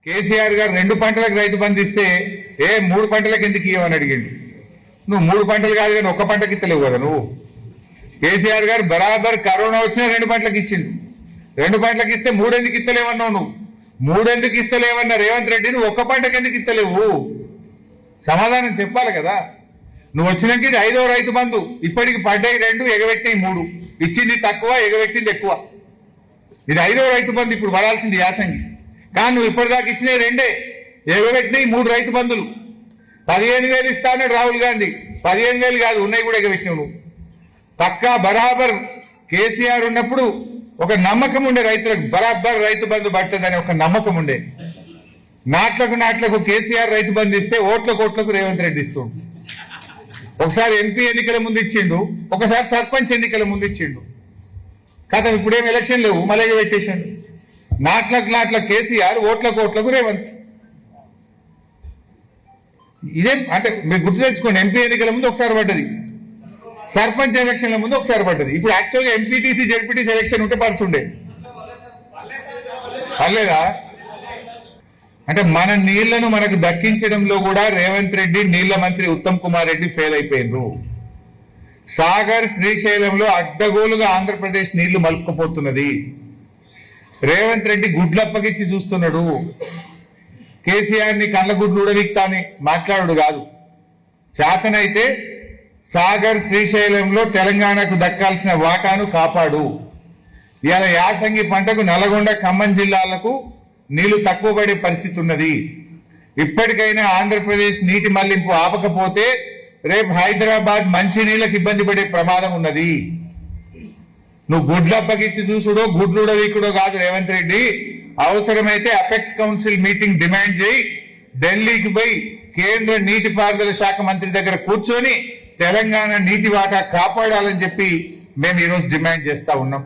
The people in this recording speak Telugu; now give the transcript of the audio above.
కేసీఆర్ గారు 2 పంటలకు రైతు బంధు ఇస్తే 3 పంటలకు ఎందుకు ఇవ్వని అడిగిండు. నువ్వు 3 పంటలు కాదు కానీ 1 పంటకి ఇస్తలేవు కదా నువ్వు. కేసీఆర్ గారు బరాబర్ కరోనా వచ్చినా 2 పంటలకు ఇచ్చిండు. 2 పంటలకు ఇస్తే 3 ఎందుకు ఇస్తలేవన్నావు నువ్వు. 3 ఎందుకు ఇస్తలేవన్న రేవంత్ రెడ్డి నువ్వు 1 పంటకి ఎందుకు ఇస్తలేవు సమాధానం చెప్పాలి కదా. నువ్వు వచ్చినాక ఇది 5వ రైతు బంధు. ఇప్పటికి పడ్డాయి 2, ఎగబెట్టినాయి 3. ఇచ్చింది తక్కువ, ఎగబెట్టింది ఎక్కువ. ఇది 5వ రైతు బంధు ఇప్పుడు పడాల్సింది యాసంగి. కానీ నువ్వు ఇప్పటిదాకా ఇచ్చినాయి 2, ఎగబెట్టినాయి 3 రైతు బంధులు. 15,000 ఇస్తానని రాహుల్ గాంధీ 15,000 కాదు ఉన్నాయి కూడా ఎగబెట్టినావు నువ్వు. పక్కా బరాబర్ కేసీఆర్ ఉన్నప్పుడు ఒక నమ్మకం ఉండే రైతులకు బరాబర్ రైతు బంధు పడుతుందని ఒక నమ్మకం ఉండే. నాట్లకు కేసీఆర్ రైతు బంధు ఇస్తే ఓట్లకు రేవంత్ రెడ్డి ఇస్తుండు. ఒకసారి ఎంపీ ఎన్నికల ముందు ఇచ్చిండు, ఒకసారి సర్పంచ్ ఎన్నికల ముందు ఇచ్చిండు. కదా ఇప్పుడేం ఎలక్షన్ లేవు, మళ్ళీ పెట్టేసిండు. నాట్లకు కేసీఆర్, ఓట్లకు రేవంత్. ఇదేం అంటే మీరు గుర్తు తెచ్చుకోండి. ఎంపీ ఎన్నికల ముందు ఒకసారి పడ్డది, సర్పంచ్ ఎలక్షన్ల ముందు ఒకసారి పడ్డది. ఇప్పుడు యాక్చువల్గా ఎంపీటీసీ జెడ్పీటీసీ ఎలక్షన్ ఉంటే పడుతుండే, పర్లేదా? అంటే మన నీళ్లను మనకు దక్కించడంలో కూడా రేవంత్ రెడ్డి, నీళ్ల మంత్రి ఉత్తమ్ కుమార్ రెడ్డి ఫెయిల్ అయిపోయిండ్రు. సాగర్, శ్రీశైలంలో అడ్డగోలుగా ఆంధ్రప్రదేశ్ నీళ్లు మలుపుకుపోతున్నది. రేవంత్ రెడ్డి గుడ్లప్పగిచ్చి చూస్తున్నాడు. కేసీఆర్ ని కళ్ళగుడ్లు ఉడవిక్తా అని మాట్లాడు కాదు. చేతనైతే సాగర్, శ్రీశైలంలో తెలంగాణకు దక్కాల్సిన వాటాను కాపాడు. ఇవాళ యాసంగి పంటకు నల్గొండ, ఖమ్మం జిల్లాలకు నీళ్లు తక్కువ పడే పరిస్థితి ఉన్నది. ఇప్పటికైనా ఆంధ్రప్రదేశ్ నీటి మళ్లింపు ఆపకపోతే రేపు హైదరాబాద్ మంచి నీళ్లకు ఇబ్బంది పడే ప్రమాదం ఉన్నది. నువ్వు గుడ్లప్పగిచ్చి చూసుడో గుడ్లుడవీకుడో కాదు రేవంత్ రెడ్డి. అవసరమైతే అపెక్స్ కౌన్సిల్ మీటింగ్ డిమాండ్ చేయి, ఢిల్లీకి పోయి కేంద్ర నీటిపారుదల శాఖ మంత్రి దగ్గర కూర్చొని తెలంగాణ నీటి వాటా కాపాడాలని చెప్పి మేము ఈరోజు డిమాండ్ చేస్తా ఉన్నాం.